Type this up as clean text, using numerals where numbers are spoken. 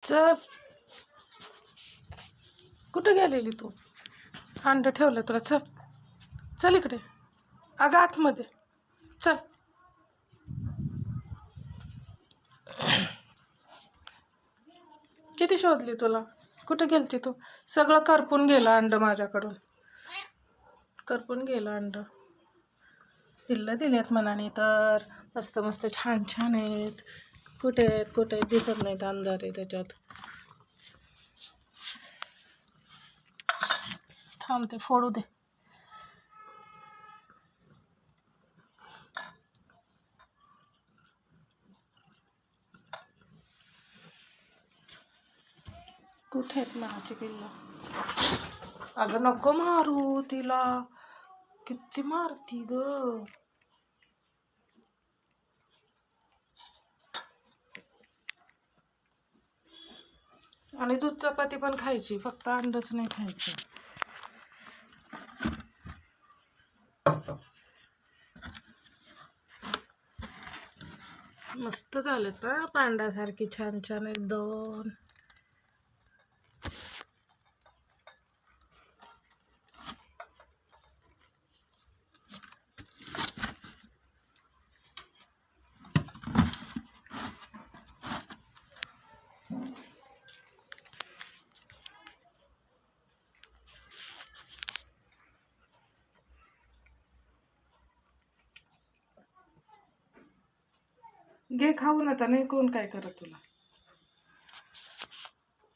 चल, कुठं गेलेली तू? अंड ठेवलं तुला. चल चल इकडे. अगं आतमध्ये चल. किती शोधली तुला? कुठे गेलती तू? सगळं करपून गेलं अंड माझ्याकडून. करपून गेलं अंड. पिल्लं दिलेत मनाने तर मस्त मस्त छान छान आहेत. कुठे आहेत कुठे आहेत दिसत नाहीत, अंधार आहे त्याच्यात. थांबते, फोडू दे. कुठे आहेत मनाची पिल्लं? अगं नको मारू तिला, किती मारती ग. आणि दूध चपाती पण खायची, फक्त अंडच नाही खायचं. मस्त झालेत ना पांड्यासारखी, छान छान आहेत दोन. घे खाऊन, आता नाही कोण काय करत तुला.